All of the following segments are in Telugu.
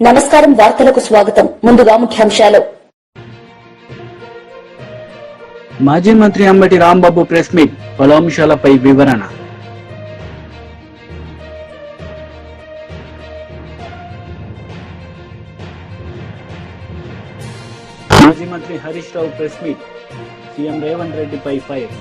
నమస్కారం వార్తలకు స్వాగతం. ముందుగా ముఖ్యాంశాలు. మాజీ మంత్రి అంబటి రాంబాబు ప్రెస్ మీట్, పలు అంశాలపై వివరణ. మాజీ మంత్రి Harish Rao press meet, CM Revanth రెడ్డిపై ఫైర్.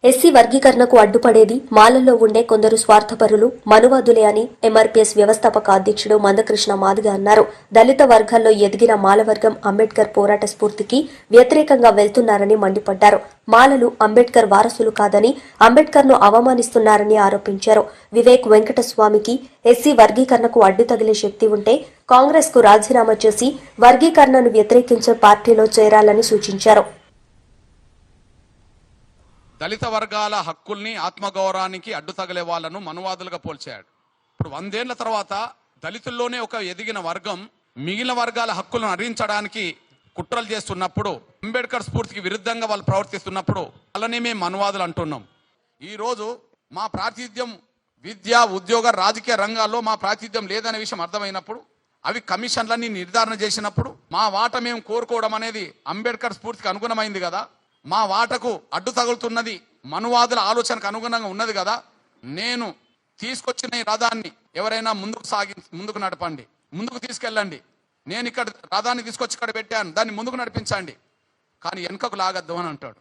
ఎస్సీ వర్గీకరణకు అడ్డుపడేది మాలల్లో ఉండే కొందరు స్వార్థపరులు, మనువాదులే అని ఎంఆర్పీఎస్ వ్యవస్థాపక అధ్యక్షుడు మందకృష్ణ మాదిగ అన్నారు. దళిత వర్గాల్లో ఎదిగిన మాలవర్గం అంబేద్కర్ పోరాట స్ఫూర్తికి వ్యతిరేకంగా వెళ్తున్నారని మండిపడ్డారు. మాలలు అంబేద్కర్ వారసులు కాదని, అంబేద్కర్ను అవమానిస్తున్నారని ఆరోపించారు. వివేక్ వెంకటస్వామికి ఎస్సీ వర్గీకరణకు అడ్డు తగిలే శక్తి ఉంటే కాంగ్రెస్ కు రాజీనామా చేసి వర్గీకరణను వ్యతిరేకించే పార్టీలో చేరాలని సూచించారు. దళిత వర్గాల హక్కుల్ని, ఆత్మగౌరవానికి అడ్డు తగిలే వాళ్లను మనువాదులుగా పోల్చాడు. ఇప్పుడు 100 ఏళ్ల తర్వాత దళితుల్లోనే ఒక ఎదిగిన వర్గం మిగిలిన వర్గాల హక్కులను హరించడానికి కుట్రలు చేస్తున్నప్పుడు, అంబేద్కర్ స్ఫూర్తికి విరుద్ధంగా వాళ్ళు ప్రవర్తిస్తున్నప్పుడు వాళ్ళనే మేము మనువాదులు అంటున్నాం. ఈరోజు మా ప్రాతినిధ్యం విద్య, ఉద్యోగ, రాజకీయ రంగాల్లో మా ప్రాతినిధ్యం లేదనే విషయం అర్థమైనప్పుడు, అవి కమిషన్లన్నీ నిర్ధారణ చేసినప్పుడు మా వాట మేము కోరుకోవడం అనేది అంబేద్కర్ స్ఫూర్తికి అనుగుణమైంది కదా, మా వాటకు అడ్డు తగులుతున్నది మనువాదుల ఆలోచనకు అనుగుణంగా ఉన్నది కదా, నేను తీసుకొచ్చిన ఈ రథాన్ని ఎవరైనా ముందుకు నడపండి, ముందుకు తీసుకెళ్ళండి. నేను ఇక్కడ రథాన్ని తీసుకొచ్చి ఇక్కడ పెట్టాను, దాన్ని ముందుకు నడిపించండి, కానీ వెనుకకు లాగద్దు అని అంటాడు.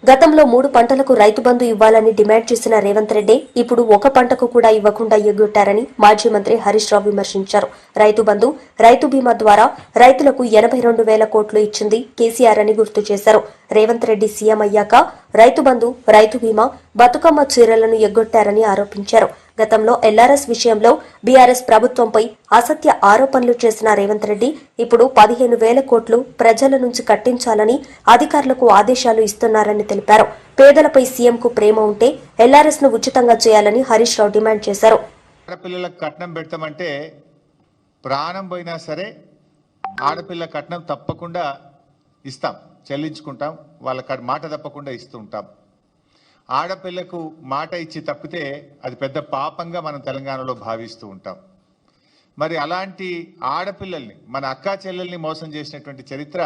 గతంలో 3 పంటలకు రైతు బంధు ఇవ్వాలని డిమాండ్ చేసిన రేవంత్ రెడ్డి ఇప్పుడు ఒక పంటకు కూడా ఇవ్వకుండా ఎగ్గొట్టారని మాజీ మంత్రి హరీష్ రావు విమర్శించారు. రైతు బంధు, రైతు బీమా ద్వారా రైతులకు 82,000 కోట్లు ఇచ్చింది కేసీఆర్ అని గుర్తు చేశారు. రేవంత్ రెడ్డి సీఎం అయ్యాక రైతు బంధు, రైతు బీమా, బతుకమ్మ చీరలను ఎగ్గొట్టారని ఆరోపించారు. గతంలో ఎల్ఆర్ఎస్ విషయంలో బీఆర్ఎస్ ప్రభుత్వంపై అసత్య ఆరోపణలు చేసిన రేవంత్ రెడ్డి ఇప్పుడు 15,000 కోట్లు ప్రజల నుంచి కట్టించాలని అధికారులకు ఆదేశాలు ఇస్తున్నారని తెలిపారు. పేదలపై సీఎంకు ప్రేమ ఉంటే ఎల్ఆర్ఎస్ ను ఉచితంగా చేయాలని హరీష్ రావు డిమాండ్ చేశారు. ఆడపిల్లలకు కట్నం పెడతామంటే ప్రాణం పోయినా సరే ఆడపిల్ల కట్నం తప్పకుండా ఇస్తాం, చెల్లించుకుంటాం, వాళ్ళ మాట తప్పకుండా ఇస్తుంటాం. ఆడపిల్లకు మాట ఇచ్చి తప్పితే అది పెద్ద పాపంగా మనం తెలంగాణలో భావిస్తూ ఉంటాం. మరి అలాంటి ఆడపిల్లల్ని, మన అక్కా చెల్లెల్ని మోసం చేసినటువంటి చరిత్ర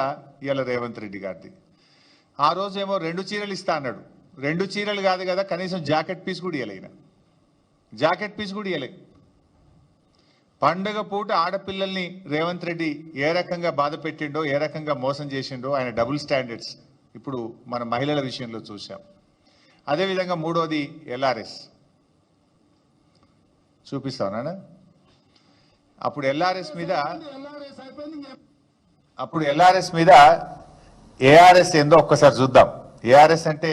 ఇవాళ రేవంత్ రెడ్డి గారిది. ఆ రోజేమో 2 చీరలు ఇస్తా అన్నాడు. 2 చీరలు కాదు కదా, కనీసం జాకెట్ పీస్ కూడా ఇవ్వలేన, జాకెట్ పీస్ కూడా ఇవ్వలే. పండుగ పూట ఆడపిల్లల్ని రేవంత్ రెడ్డి ఏ రకంగా బాధ పెట్టిండో, ఏ రకంగా మోసం చేసిండో ఆయన డబుల్ స్టాండర్డ్స్ ఇప్పుడు మన మహిళల విషయంలో చూసాం. అదేవిధంగా మూడోది ఎల్ఆర్ఎస్ చూపిస్తానా. అప్పుడు ఎల్ఆర్ఎస్ మీద ఏఆర్ఎస్ ఏందో ఒక్కసారి చూద్దాం. ఏఆర్ఎస్ అంటే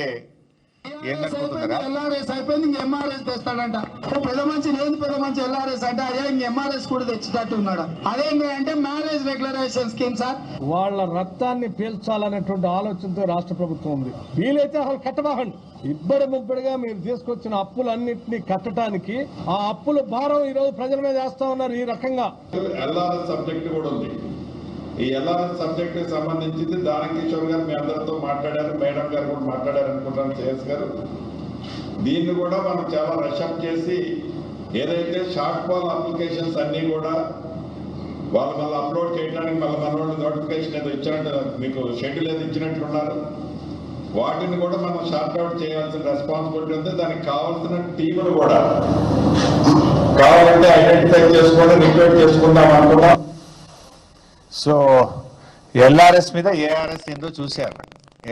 ఎల్ఆర్ఎస్ అయిపోయింది, ఇంక ఎంఆర్ఎస్ తెస్తాడంట. పెద్ద మంచి లేదు, పెద్ద మంచి ఎల్ఆర్ఎస్ అంటే అదే ఇంక ఎంఆర్ఎస్ కూడా తెచ్చేటట్టు ఉన్నాడు. అదేంటి అంటే మ్యారేజ్ రెగ్యులరైజేషన్ స్కీమ్ సార్. వాళ్ళ రక్తాన్ని పీల్చాలనేటువంటి ఆలోచనతో రాష్ట్ర ప్రభుత్వం ఉంది. వీలైతే అసలు కట్టబాకండి. ఇబ్బడి ముబ్బడిగా మీరు తీసుకొచ్చిన అప్పులన్నింటినీ కట్టడానికి ఆ అప్పుల భారం ఈ రోజు ప్రజల మీద వేస్తా ఉన్నారు. ఈ రకంగా ఎల్ఆర్ఎస్ సబ్జెక్ట్ కూడా ఉంది. ఈ ఎల్ఆర్ఎస్ సబ్జెక్ట్ కి సంబంధించింది దానకిషోర్ గారు మీ అందరితో మాట్లాడారు, మేడం గారు కూడా మాట్లాడారు అనుకుంటాను, చేస్ గారు. దీన్ని కూడా మనం చాలా రషప్ చేసి ఏదైతే షార్ట్ ఫాల్ అప్లికేషన్స్ అన్ని కూడా వాళ్ళు మళ్ళీ అప్లోడ్ చేయడానికి మళ్ళీ మన వాళ్ళు నోటిఫికేషన్ ఏదో ఇచ్చినట్టు, మీకు షెడ్యూల్ ఏదో ఇచ్చినట్లున్నారు, వాటిని కూడా మనం షార్ట్ అవుట్ చేయాల్సిన రెస్పాన్సిబిలిటీ ఉంది. దానికి కావాల్సిన టీములు కూడా కావాలంటే ఐడెంటిఫై చేసుకొని రిక్వెస్ట్ చేసుకుందాం అనుకున్నాం. సో ఎల్ఆర్ఎస్ మీద ఏఆర్ఎస్ ఏందో చూశారు.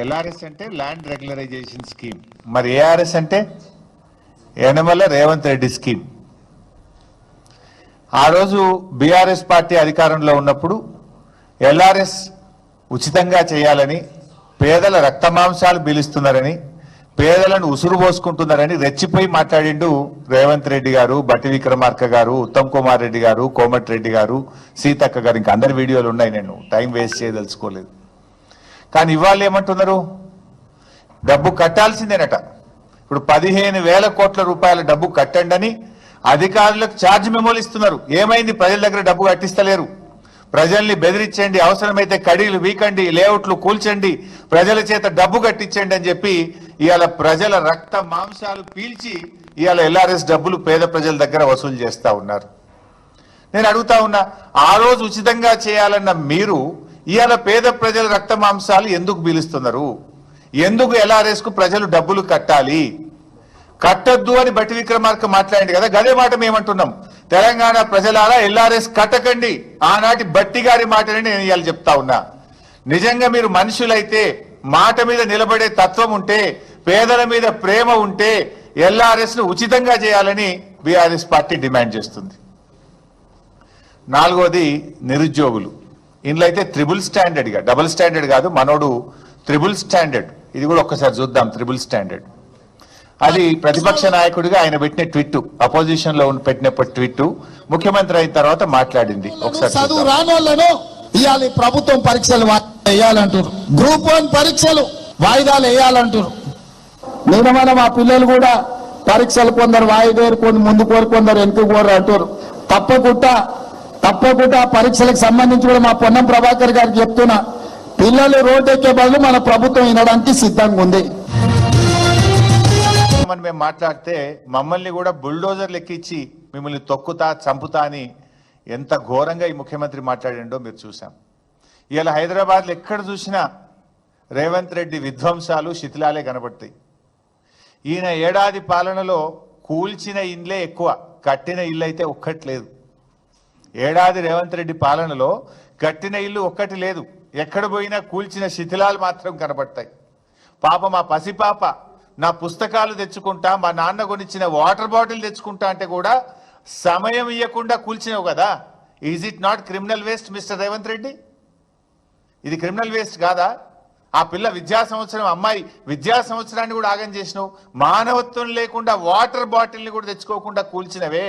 ఎల్ఆర్ఎస్ అంటే ల్యాండ్ రెగ్యులరైజేషన్ స్కీమ్, మరి ఏఆర్ఎస్ అంటే యనమల రేవంత్ రెడ్డి స్కీమ్. ఆ రోజు బీఆర్ఎస్ పార్టీ అధికారంలో ఉన్నప్పుడు ఎల్ఆర్ఎస్ ఉచితంగా చేయాలని, పేదల రక్తమాంసాలు పీలుస్తున్నారని, పేదలను ఉసురు పోసుకుంటున్నారని రెచ్చిపోయి మాట్లాడిండు రేవంత్ రెడ్డి గారు, బట్టి విక్రమార్క గారు, ఉత్తమ్ కుమార్ రెడ్డి గారు, కోమటిరెడ్డి గారు, సీతక్క గారు. ఇంకా అందరి వీడియోలు ఉన్నాయి, నేను టైం వేస్ట్ చేయదలుచుకోలేదు. కానీ ఇవాళ ఏమంటున్నారు, డబ్బు కట్టాల్సిందేనట. ఇప్పుడు 15,000 కోట్ల రూపాయల డబ్బు కట్టండి అని అధికారులకు ఛార్జ్ మెమోలు ఇస్తున్నారు. ఏమైంది, ప్రజల దగ్గర డబ్బు కట్టిస్తలేరు. ప్రజల్ని బెదిరించండి, అవసరమైతే కడీలు వీకండి, లేఅవుట్లు కూల్చండి, ప్రజల చేత డబ్బు కట్టించండి అని చెప్పి ఇవాళ ప్రజల రక్త మాంసాలు పీల్చి ఇవాళ ఎల్ఆర్ఎస్ డబ్బులు పేద ప్రజల దగ్గర వసూలు చేస్తా ఉన్నారు. నేను అడుగుతా ఉన్నా, ఆ రోజు ఉచితంగా చేయాలన్న మీరు ఇవాళ పేద ప్రజల రక్త మాంసాలు ఎందుకు పీలుస్తున్నారు? ఎందుకు ఎల్ఆర్ఎస్ కు ప్రజలు డబ్బులు కట్టాలి? కట్టద్దు అని బట్టి విక్రమార్క మాట్లాడింది కదా, గదే మాట మేమంటున్నాం. తెలంగాణ ప్రజలారా ఎల్ఆర్ఎస్ కట్టకండి, ఆనాటి బట్టి గారి మాటని నేను ఇవాళ చెప్తా ఉన్నా. నిజంగా మీరు మనుషులైతే, మాట మీద నిలబడే తత్వం ఉంటే, పేదల మీద ప్రేమ ఉంటే ఎల్ఆర్ఎస్ ను ఉచితంగా చేయాలని బీఆర్ఎస్ పార్టీ డిమాండ్ చేస్తుంది. నాలుగోది నిరుద్యోగులు. ఇందులో అయితే ట్రిపుల్ స్టాండర్డ్ గా, డబుల్ స్టాండర్డ్ కాదు, మనోడు ట్రిపుల్ స్టాండర్డ్, ఇది కూడా ఒక్కసారి చూద్దాం. ట్రిపుల్ స్టాండర్డ్ అది ప్రతిపక్ష నాయకుడిగా ఆయన పెట్టిన ట్వీట్, అపోజిషన్ లో పెట్టినప్పుడు ట్వీట్, ముఖ్యమంత్రి అయిన తర్వాత మాట్లాడింది. ఒకసారి చదువు రానోళ్లను ఇవాళ ప్రభుత్వం పరీక్షలు వేయాలంటారు, గ్రూప్ 1 పరీక్షలు వాయిదాలు వేయాలంటారు. నిజమైన మా పిల్లలు కూడా పరీక్షలు కొందరు వాయిదారు, కొందరు ముందు కోరు, కొందరు వెనుక కోరు అంటారు. తప్పకుండా పరీక్షలకు సంబంధించి కూడా మా పొన్నం ప్రభాకర్ గారికి చెప్తున్నా, పిల్లలు రోడ్డు ఎక్కే బదులు మన ప్రభుత్వం వినడానికి సిద్ధంగా ఉంది. మేము మాట్లాడితే మమ్మల్ని కూడా బుల్డోజర్లు ఎక్కించి మిమ్మల్ని తొక్కుతా చంపుతా అని ఎంత ఘోరంగా ఈ ముఖ్యమంత్రి మాట్లాడిండో మీరు చూసాం. ఇవాళ హైదరాబాద్లో ఎక్కడ చూసినా రేవంత్ రెడ్డి విధ్వంసాలు, శిథిలాలే కనబడతాయి. ఈయన ఏడాది పాలనలో కూల్చిన ఇండ్లే ఎక్కువ, కట్టిన ఇల్లు అయితే ఒక్కటి లేదు. ఏడాది రేవంత్ రెడ్డి పాలనలో కట్టిన ఇల్లు ఒక్కటి లేదు, ఎక్కడ పోయినా కూల్చిన శిథిలాలు మాత్రం కనబడతాయి. పాప మా పసిపాప నా పుస్తకాలు తెచ్చుకుంటా, మా నాన్న కొనిచ్చిన వాటర్ బాటిల్ తెచ్చుకుంటా అంటే కూడా సమయం ఇవ్వకుండా కూల్చినావు కదా. Is it not criminal waste mister Revanth Reddy? ఇది క్రిమినల్ వేస్ట్ కాదా? ఆ పిల్ల విద్యా సంవత్సరం, అమ్మాయి విద్యా సంవత్సరాన్ని కూడా ఆగం చేసినావు. మానవత్వం లేకుండా వాటర్ బాటిల్ని కూడా తెచ్చుకోకుండా కూల్చినవే.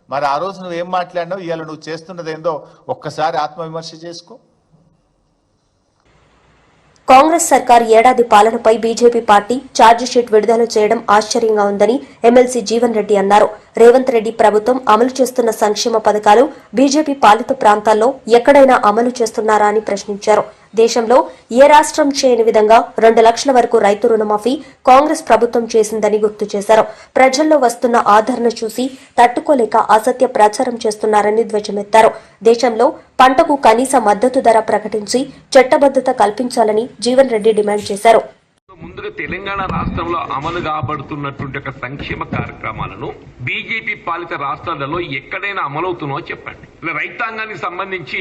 మరి ఆ రోజు నువ్వేం మాట్లాడినావు, ఇవాళ నువ్వు చేస్తున్నదేందో ఒక్కసారి ఆత్మవిమర్శ చేసుకో. కాంగ్రెస్ సర్కార్ ఏడాది పాలనపై బీజేపీ పార్టీ ఛార్జిషీట్ విడుదల చేయడం ఆశ్చర్యంగా ఉందని ఎమ్మెల్సీ జీవన్ రెడ్డి అన్నారు. రేవంత్ రెడ్డి ప్రభుత్వం అమలు చేస్తున్న సంక్షేమ పథకాలు బీజేపీ పాలిత ప్రాంతాల్లో ఎక్కడైనా అమలు చేస్తున్నారా అని ప్రశ్నించారు. దేశంలో ఏ రాష్ట్రం చేయని విధంగా 2 లక్షల వరకు రైతు రుణమాఫీ కాంగ్రెస్ ప్రభుత్వం చేసిందని గుర్తు చేశారు. ప్రజల్లో వస్తున్న ఆదరణ చూసి తట్టుకోలేక అసత్య ప్రచారం చేస్తున్నారని ధ్వజమెత్తారు. దేశంలో పంటకు కనీస మద్దతు ధర ప్రకటించి చట్టబద్దత కల్పించాలని జీవన్ రెడ్డి డిమాండ్ చేశారు. ముందుగా తెలంగాణ రాష్ట్రంలో అమలు కాబడుతున్నటువంటి ఒక సంక్షేమ కార్యక్రమాలను బీజేపీ పాలిత రాష్ట్రాలలో ఎక్కడైనా అమలవుతున్నో చెప్పండి. రైతాంగానికి సంబంధించి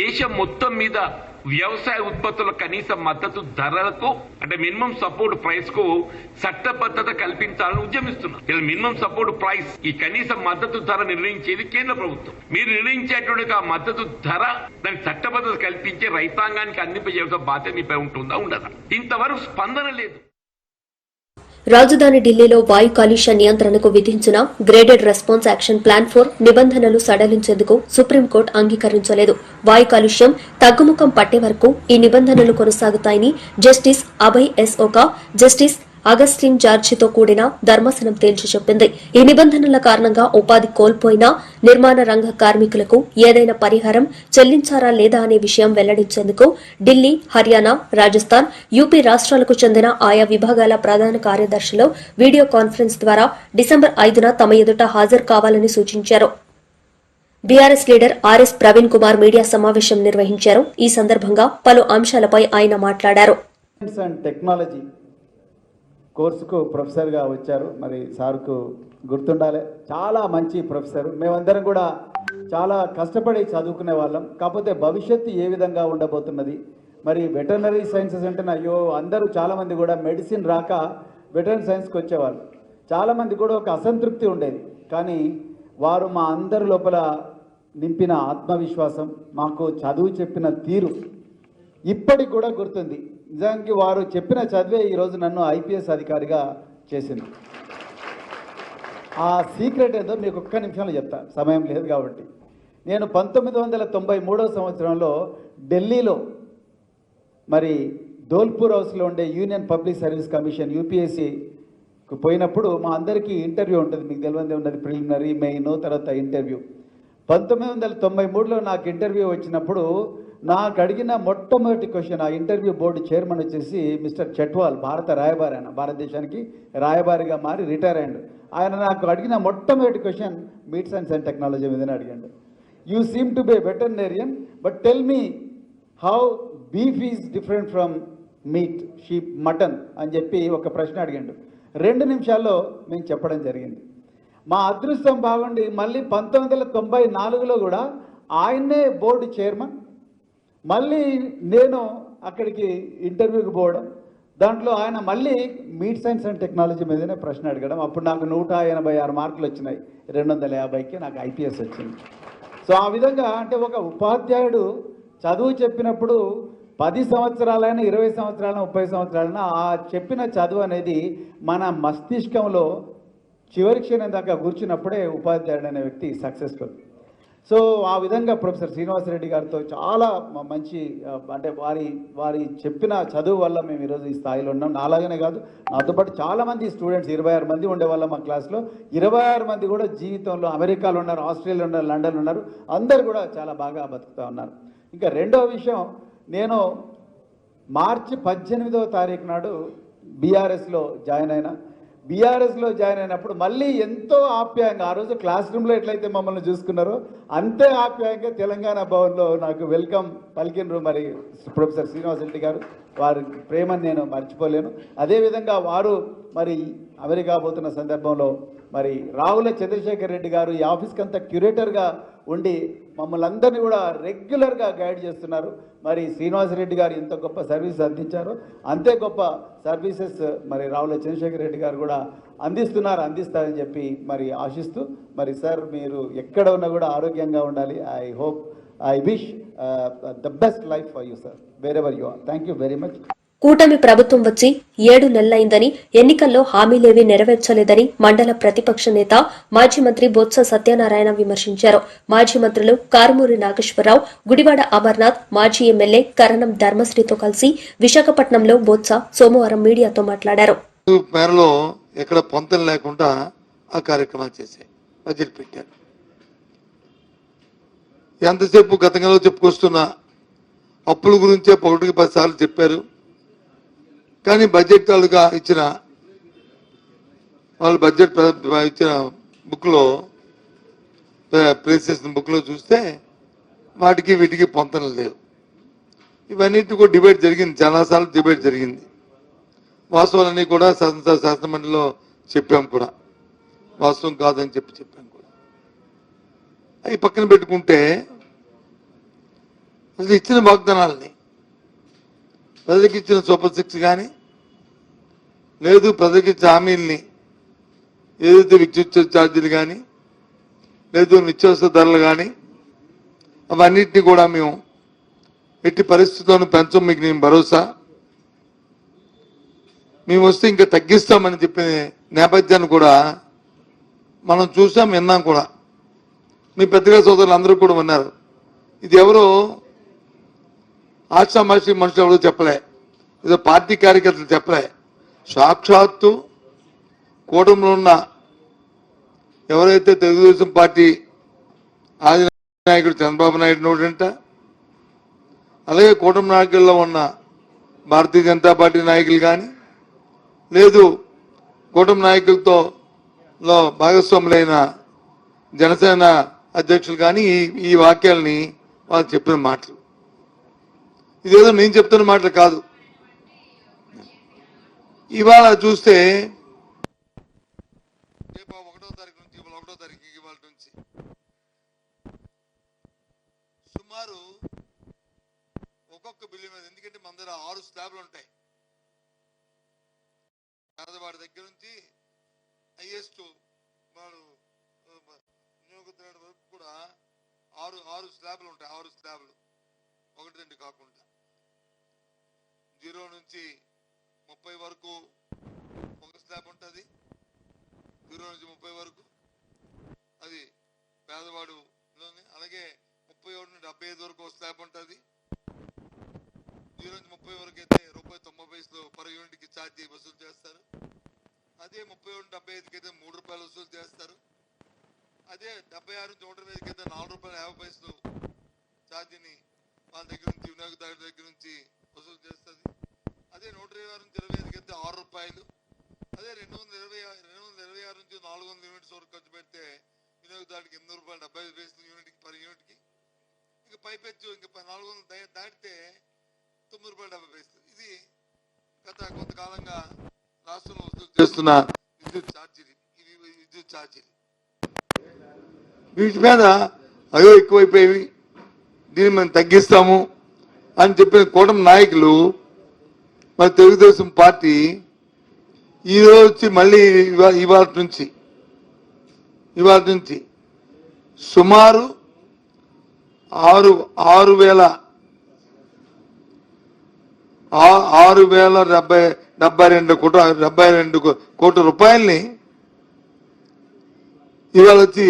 దేశం మొత్తం మీద వ్యవసాయ ఉత్పత్తుల కనీస మద్దతు ధరలకు అంటే మినిమం సపోర్ట్ ప్రైస్ కు చట్టబద్ధత కల్పించాలని ఉద్యమిస్తున్నారు. మినిమం సపోర్ట్ ప్రైస్, ఈ కనీస మద్దతు ధర నిర్ణయించేది కేంద్ర ప్రభుత్వం. మీరు నిర్ణయించేటువంటి ఆ మద్దతు ధర దానికి చట్టబద్ధత కల్పించే రైతాంగానికి అందింపజేయడం బాధ్యత మీపై ఉంటుందా, ఉండదా? ఇంతవరకు స్పందన లేదు. రాజధాని ఢిల్లీలో వాయు కాలుష్య నియంత్రణకు విధించిన గ్రేడెడ్ రెస్పాన్స్ యాక్షన్ ప్లాన్ 4 నిబంధనలు సడలించేందుకు సుప్రీంకోర్టు అంగీకరించలేదు. వాయు కాలుష్యం తగ్గుముఖం పట్టే వరకు ఈ నిబంధనలు కొనసాగుతాయని justice Abhay S Oka, justice Augustine జార్జితో కూడిన ధర్మాసనం తేల్చి చెప్పింది. ఈ నిబంధనల కారణంగా ఉపాధి కోల్పోయిన నిర్మాణ రంగ కార్మికులకు ఏదైనా పరిహారం చెల్లించారా లేదా అనే విషయం వెల్లడించేందుకు ఢిల్లీ, హర్యానా, రాజస్థాన్, యూపీ రాష్ట్రాలకు చెందిన ఆయా విభాగాల ప్రధాన కార్యదర్శులు వీడియో కాన్ఫరెన్స్ ద్వారా డిసెంబర్ 5న తమ ఎదుట హాజరు కావాలని సూచించారు. BRS leader RS Praveen Kumar media సమావేశం నిర్వహించారు. ఈ సందర్భంగా పలు అంశాలపై ఆయన మాట్లాడారు. టెక్నాలజీ కోర్సుకు ప్రొఫెసర్గా వచ్చారు. మరి సార్కు గుర్తుండాలి, చాలా మంచి ప్రొఫెసర్. మేమందరం కూడా చాలా కష్టపడి చదువుకునే వాళ్ళం. కాకపోతే భవిష్యత్తు ఏ విధంగా ఉండబోతున్నది, మరి వెటర్నరీ సైన్సెస్ అంటే అయ్యో అందరూ చాలామంది కూడా మెడిసిన్ రాక వెటర్నరీ సైన్స్కి వచ్చేవాళ్ళు. చాలామంది కూడా ఒక అసంతృప్తి ఉండేది. కానీ వారు మా అందరి లోపల నింపిన ఆత్మవిశ్వాసం, మాకు చదువు చెప్పిన తీరు ఇప్పటికి కూడా గుర్తుంది. నిజానికి వారు చెప్పిన చదివే ఈరోజు నన్ను ఐపీఎస్ అధికారిగా చేసింది. ఆ సీక్రెట్ ఏదో మీకు ఒక్క నిమిషంలో చెప్తా, సమయం లేదు కాబట్టి. నేను 1993 సంవత్సరంలో ఢిల్లీలో మరి ధోల్పూర్ హౌస్లో ఉండే యూనియన్ పబ్లిక్ సర్వీస్ కమిషన్ యూపీఎస్సీకి పోయినప్పుడు మా అందరికీ ఇంటర్వ్యూ ఉంటుంది. మీకు తెలియదే ఉన్నది, ప్రిలిమినరీ, మెయిన్, తర్వాత ఇంటర్వ్యూ. 1993లో నాకు ఇంటర్వ్యూ వచ్చినప్పుడు నాకు అడిగిన మొట్టమొదటి క్వశ్చన్, ఆ ఇంటర్వ్యూ బోర్డు చైర్మన్ వచ్చేసి మిస్టర్ చట్వాల్, భారత రాయబారి, ఆయన భారతదేశానికి రాయబారిగా మారి రిటైర్ అయ్యాడు. ఆయన నాకు అడిగిన మొట్టమొదటి question meat science and technology మీదనే అడిగాడు. You seem to be veterinarian, but tell me how beef is different from meat, sheep, mutton అని చెప్పి ఒక ప్రశ్న అడిగాడు. 2 నిమిషాల్లో మేము చెప్పడం జరిగింది. మా అదృష్టం బాగుండి మళ్ళీ 1994లో కూడా ఆయన్నే బోర్డు చైర్మన్, మళ్ళీ నేను అక్కడికి ఇంటర్వ్యూకి పోవడం, దాంట్లో ఆయన మళ్ళీ మీట్ సైన్స్ అండ్ టెక్నాలజీ మీదనే ప్రశ్న అడగడం. అప్పుడు నాకు 186 మార్కులు వచ్చినాయి, 250కి నాకు ఐపీఎస్ వచ్చింది. సో ఆ విధంగా అంటే ఒక ఉపాధ్యాయుడు చదువు చెప్పినప్పుడు 10 సంవత్సరాలైనా 20 సంవత్సరాలైనా 30 సంవత్సరాలైనా ఆ చెప్పిన చదువు అనేది మన మస్తిష్కంలో చివరి క్షణం దాకా కూర్చున్నప్పుడే ఉపాధ్యాయుడు అనే వ్యక్తి సక్సెస్ఫుల్. సో ఆ విధంగా ప్రొఫెసర్ శ్రీనివాసరెడ్డి గారితో చాలా మంచి అంటే వారి చెప్పిన చదువు వల్ల మేము ఈరోజు ఈ స్థాయిలో ఉన్నాం. నాలాగనే కాదు, నాతో పాటు చాలామంది స్టూడెంట్స్ 26 మంది ఉండేవాళ్ళం మా క్లాస్లో. 26 మంది కూడా జీవితంలో అమెరికాలో ఉన్నారు, ఆస్ట్రేలియా ఉన్నారు, లండన్ ఉన్నారు, అందరు కూడా చాలా బాగా బతుకుతూ ఉన్నారు. ఇంకా రెండవ విషయం, నేను మార్చి 18వ తారీఖు నాడు బీఆర్ఎస్లో జాయిన్ అయినా. బీఆర్ఎస్లో జాయిన్ అయినప్పుడు మళ్ళీ ఎంతో ఆప్యాయంగా, ఆ రోజు క్లాస్ రూమ్లో ఎట్లయితే మమ్మల్ని చూసుకున్నారో అంతే ఆప్యాయంగా తెలంగాణ భవన్లో నాకు వెల్కమ్ పలికినరు మరి ప్రొఫెసర్ శ్రీనివాసరెడ్డి గారు. వారి ప్రేమను నేను మర్చిపోలేను. అదేవిధంగా వారు మరి అమెరికా పోతున్న సందర్భంలో మరి రావుల చంద్రశేఖర్ రెడ్డి గారు ఈ ఆఫీస్కి అంతా క్యూరేటర్గా ఉండి మమ్మల్ని అందరినీ కూడా రెగ్యులర్గా గైడ్ చేస్తున్నారు. మరి శ్రీనివాసరెడ్డి గారు ఎంత గొప్ప సర్వీస్ అందించారో అంతే గొప్ప సర్వీసెస్ మరి రావుల చంద్రశేఖర్ రెడ్డి గారు కూడా అందిస్తారని చెప్పి మరి ఆశిస్తూ, మరి సార్ మీరు ఎక్కడ ఉన్నా కూడా ఆరోగ్యంగా ఉండాలి. I wish the best life for you sir, wherever you are. Thank you very much. కూటమి ప్రభుత్వం వచ్చి 7 నెలలైందని, ఎన్నికల్లో హామీలేవీ నెరవేర్చలేదని మండల ప్రతిపక్ష నేత మాజీ మంత్రి బొత్స సత్యనారాయణ విమర్శించారు. మాజీ మంత్రులు కారుమూరి నాగేశ్వరరావు, గుడివాడ అమర్నాథ్, మాజీ ఎమ్మెల్యే కరణం ధర్మశ్రీతో కలిసి విశాఖపట్నంలో బొత్స సోమవారం మీడియాతో మాట్లాడారు. మేరలో ఎక్కడ పొంతం లేకుండా ఆ కార్యక్రమాలు చేశాయి, బడ్జెట్ పెట్టారు. ఎంతసేపు గతంలో చెప్పుకొస్తున్న అప్పుల గురించే 1కి 10 సార్లు చెప్పారు. కానీ బడ్జెట్ తాలూకా ఇచ్చిన వాళ్ళు బడ్జెట్ ఇచ్చిన బుక్లో ప్లేస్ చేసిన బుక్లో చూస్తే వాటికి వీటికి పొంతనలు లేవు. ఇవన్నిటి కూడా డిబేట్ జరిగింది, చాలాసార్లు డిబేట్ జరిగింది. వాస్తవాలన్నీ కూడా శాసనమండలిలో చెప్పాం కూడా, వాస్తవం కాదని చెప్పాం కూడా. అవి పక్కన పెట్టుకుంటే అసలు ఇచ్చిన వాగ్దానాలని, ప్రజలకు ఇచ్చిన సూపర్ 6 కానీ లేదు, ప్రజలకు ఇచ్చిన హామీల్ని ఏదైతే విద్యుత్ ఛార్జీలు కానీ లేదు నిత్యావసర ధరలు కానీ అవన్నిటిని కూడా మేము ఎట్టి పరిస్థితుల్లోనూ పెంచం, మీకు నేను భరోసా, మేము వస్తే ఇంకా తగ్గిస్తామని చెప్పిన నేపథ్యాన్ని కూడా మనం చూసాం, విన్నాం కూడా. మీ పెద్దగా సోదరులు అందరూ కూడా ఉన్నారు. ఇది ఎవరో ఆశామాషి మనుషులు ఎవరో చెప్పలే, ఏదో పార్టీ కార్యకర్తలు చెప్పలే. సాక్షాత్తు కూటమిలో ఉన్న ఎవరైతే తెలుగుదేశం పార్టీ ఆది నాయకుడు చంద్రబాబు నాయుడు నోటంట, అలాగే కూటమి నాయకుల్లో ఉన్న భారతీయ జనతా పార్టీ నాయకులు కానీ లేదు కూటమి నాయకులతో భాగస్వాములైన జనసేన అధ్యక్షులు కానీ ఈ వాక్యాలని వాళ్ళు చెప్పిన మాటలు. ఇదేదో నేను చెప్తున్న మాటలు కాదు. ఇవాళ చూస్తే 1వ తారీఖు నుంచి ఇవాళ నుంచి సుమారు ఒక్కొక్క బిల్లు మీద, ఎందుకంటే మన దగ్గర 6 స్లాబ్లు ఉంటాయి, పేదవాడి దగ్గర నుంచి హైయెస్ట్ వాడు వినియోగదారుడి వరకు కూడా 6 స్లాబ్లు ఉంటాయి. 6 స్లాబ్లు, 1, 2 కాకుండా 0 నుంచి 30 వరకు ఒక స్లాబ్ ఉంటుంది. 0 నుంచి 30 వరకు అది పేదవాడులోనే. అలాగే 31 నుండి 75 వరకు ఒక స్లాబ్ ఉంటుంది. 0 నుంచి 30 వరకు అయితే ₹1.90 పర్ యూనిట్కి ఛార్జీ వసూలు చేస్తారు. అదే 31 నుండి 75కి అయితే ₹3 వసూలు చేస్తారు. అదే 76 నుంచి 120 కింద ₹4.50 ఛార్జీని వాళ్ళ దగ్గర నుంచి వినియోగదారుల దగ్గర నుంచి వసూలు చేస్తుంది. అదే 126 నుంచి 25 కింద ₹6. అదే 226 నుంచి 400 యూనిట్స్ వరకు ఖర్చు పెడితే వినియోగదారుడికి ₹8.75 యూనిట్కి పర్ యూనిట్కి. ఇంకా పైపెచ్చు ఇంకా 400 దాటితే ₹9.70. ఇది గత కొంతకాలంగా రాష్ట్రంలో వసూలు చేస్తున్న విద్యుత్ ఛార్జీలు. ఇవి విద్యుత్ ఛార్జీలు వీటి మీద అయ్యో ఎక్కువైపోయేవి, దీన్ని మేము తగ్గిస్తాము అని చెప్పిన కూటమి నాయకులు మరి తెలుగుదేశం పార్టీ ఈరోజు వచ్చి మళ్ళీ ఇవాళ నుంచి సుమారు 6,072 కోట్ల రూపాయల్ని ఇవాళ వచ్చి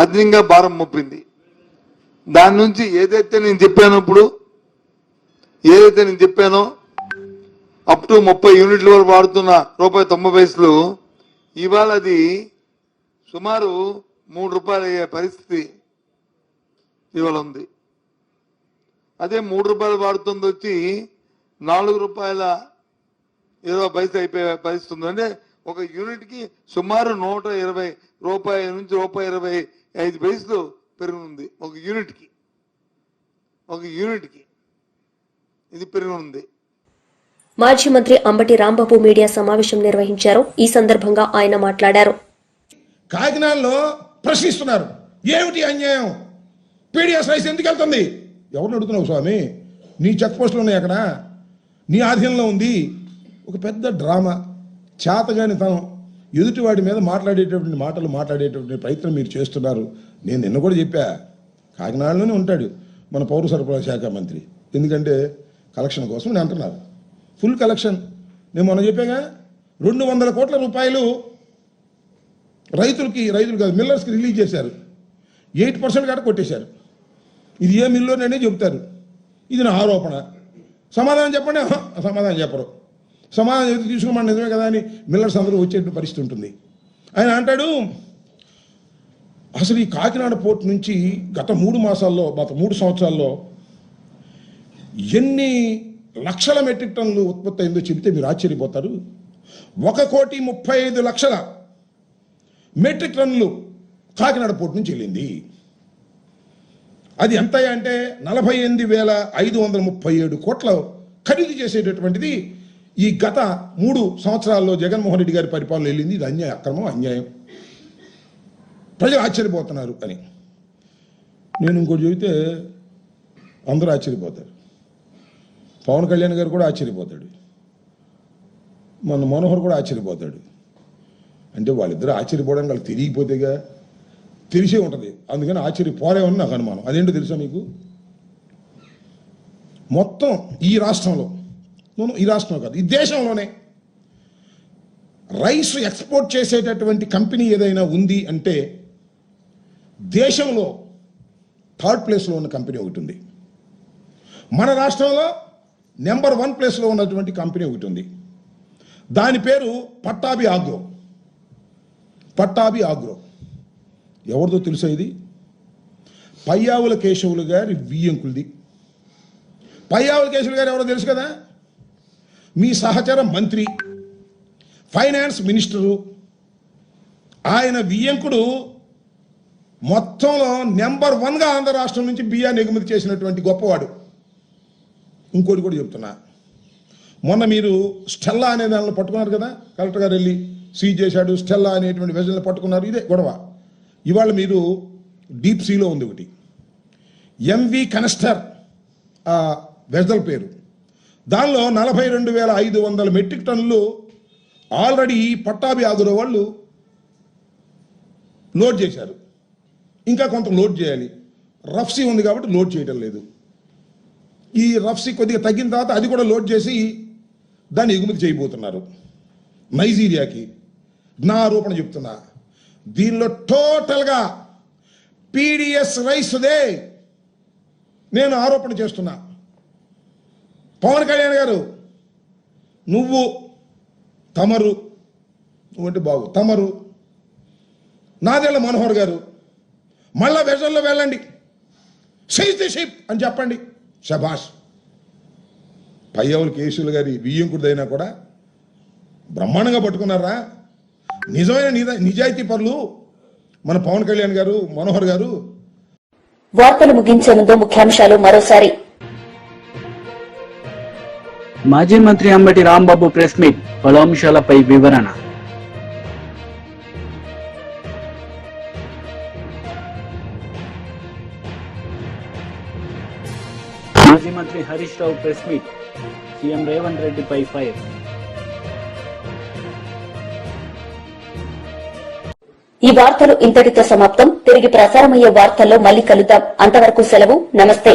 అదనంగా భారం మోపింది. దాని నుంచి ఏదైతే నేను చెప్పానో అప్ టు 30 యూనిట్ల వరకు వాడుతున్న ₹1.90 ఇవాళ అది సుమారు ₹3 అయ్యే పరిస్థితి ఇవాళ ఉంది. అదే ₹3 వాడుతుంది వచ్చి ₹4.20 అయిపోయే పరిస్థితి ఉంది. అంటే ఒక యూనిట్కి సుమారు ₹120 నుంచి ₹1.25 పెరుగుతుంది. ఒక యూనిట్కి ఇది పెరుగుతుంది. మాజీ మంత్రి అంబటి రాంబాబు మీడియా సమావేశం నిర్వహించారు. ఈ సందర్భంగా ఆయన మాట్లాడారు. కాకినాడలో ప్రశ్నిస్తున్నారు, ఏమిటి అన్యాయం, పీడిఎస్ రైస్ ఎందుకు వెళ్తుంది? ఎవరిని అడుగుతున్నావు స్వామి? నీ చెక్ పోస్టులు ఉన్నాయి అక్కడ, నీ ఆధీనంలో ఉంది. ఒక పెద్ద డ్రామా, చేతగాని తనం, ఎదుటివాడి మీద మాట్లాడేటటువంటి ప్రయత్నం మీరు చేస్తున్నారు. నేను నిన్న కూడా చెప్పా, కాకినాడలోనే ఉంటాడు మన పౌర సరఫరా శాఖ మంత్రి. ఎందుకంటే కలెక్షన్ కోసం నేను అంటున్నారు, ఫుల్ కలెక్షన్. నేను మొన్న చెప్పాగా 200 కోట్ల రూపాయలు రైతులకి కాదు మిల్లర్స్కి రిలీజ్ చేశారు. 8% కాడ కొట్టేశారు. ఇది ఏ మిల్లోనే చెబుతారు, ఇది నా ఆరోపణ. సమాధానం చెప్పండి, సమాధానం చెప్పరు. సమాధానం చెబితే తీసుకోమని నిజమే కదా అని మిల్లర్స్ అందరూ వచ్చే పరిస్థితి ఉంటుంది. ఆయన అంటాడు, అసలు ఈ కాకినాడ పోర్ట్ నుంచి గత 3 సంవత్సరాల్లో ఎన్ని లక్షల మెట్రిక్ టన్నులు ఉత్పత్తి అయిందో చెబితే మీరు ఆశ్చర్యపోతారు. 1,35,00,000 మెట్రిక్ టన్నులు కాకినాడ పోర్ట్ నుంచి వెళ్ళింది. అది ఎంత అంటే 48,537 కోట్ల ఖరీదు చేసేటటువంటిది ఈ గత 3 సంవత్సరాల్లో జగన్మోహన్ రెడ్డి గారి పరిపాలన వెళ్ళింది. ఇది అక్రమం, అన్యాయం. ప్రజలు ఆశ్చర్యపోతున్నారు అని నేను ఇంకోటి చెబితే అందరూ ఆశ్చర్యపోతారు. పవన్ కళ్యాణ్ గారు కూడా ఆశ్చర్యపోతాడు, మన మనోహర్ కూడా ఆశ్చర్యపోతాడు. అంటే వాళ్ళిద్దరూ ఆశ్చర్యపోవడానికి వాళ్ళకి తెలియకపోతేగా, తెలిసే ఉంటుంది. అందుకని ఆశ్చర్యపోరేమని నాకు అనుమానం. అదేంటో తెలుసా మీకు? మొత్తం ఈ రాష్ట్రంలో కాదు, ఈ దేశంలోనే రైస్ ఎక్స్పోర్ట్ చేసేటటువంటి కంపెనీ ఏదైనా ఉంది అంటే దేశంలో 3rd ప్లేస్లో ఉన్న కంపెనీ ఒకటి ఉంది. మన రాష్ట్రంలో నెంబర్ 1 ప్లేస్లో ఉన్నటువంటి కంపెనీ ఒకటి ఉంది. దాని పేరు పట్టాభి ఆగ్రో. ఎవరిదో తెలుసా? ఇది పయ్యావుల కేశవులు గారి వియ్యంకులది. పయ్యావుల కేశవులు గారు ఎవరో తెలుసు కదా? మీ సహచర మంత్రి, ఫైనాన్స్ మినిస్టరు. ఆయన వియ్యంకుడు మొత్తంలో నెంబర్ 1గా ఆంధ్ర రాష్ట్రం నుంచి బియ్యాన్ని ఎగుమతి చేసినటువంటి గొప్పవాడు. ఇంకోటి కూడా చెప్తున్నా, మొన్న మీరు స్టెల్లా అనే దానిలో పట్టుకున్నారు కదా, కలెక్టర్ గారు వెళ్ళి సీజ్ చేశాడు. స్టెల్లా అనేటువంటి వెజల్ని పట్టుకున్నారు. ఇదే గొడవ. ఇవాళ మీరు డీప్ సీలో ఉంది ఒకటి, ఎంవి కనస్టర్ వెజల్ పేరు. దానిలో 42,500 మెట్రిక్ టన్నులు ఆల్రెడీ పట్టాభి ఆగ్రో వాళ్ళు లోడ్ చేశారు. ఇంకా కొంత లోడ్ చేయాలి. రఫ్సీ ఉంది కాబట్టి లోడ్ చేయడం లేదు. ఈ రఫ్సీ కొద్దిగా తగ్గిన తర్వాత అది కూడా లోడ్ చేసి దాన్ని ఎగుమతి చేయబోతున్నారు నైజీరియాకి. నా ఆరోపణ చెప్తున్నా, దీనిలో టోటల్గా పీడిఎస్ రైస్దే నేను ఆరోపణ చేస్తున్నా. పవన్ కళ్యాణ్ గారు, నువ్వంటే బాగు తమరు, నాదెళ్ల మనోహర్ గారు, మళ్ళా వెజల్లో వెళ్ళండి, సీజ్ ది షిప్ అని చెప్పండి. శభాష్. పయ్యవులు కేసులు గారి బియ్యంకుడిదైనా కూడా బ్రహ్మాండంగా పట్టుకున్నారా. నిజమైన నిజాయితీ పరులు మన పవన్ కళ్యాణ్ గారు, మనోహర్ గారు. వార్తలు ముగించే ముందు ముఖ్యాంశాలు మరోసారి. మాజీ మంత్రి అంబటి రాంబాబు ప్రెస్ మీట్, పలు అంశాలపై వివరణ. మాజీ మంత్రి Harish Rao press meet, CM Revanth రెడ్డిపై ఫైర్. ఈ వార్తలు ఇంతటితో సమాప్తం. తిరిగి ప్రసారమయ్యే వార్తల్లో మళ్లీ కలుద్దాం. అంతవరకు సెలవు. నమస్తే.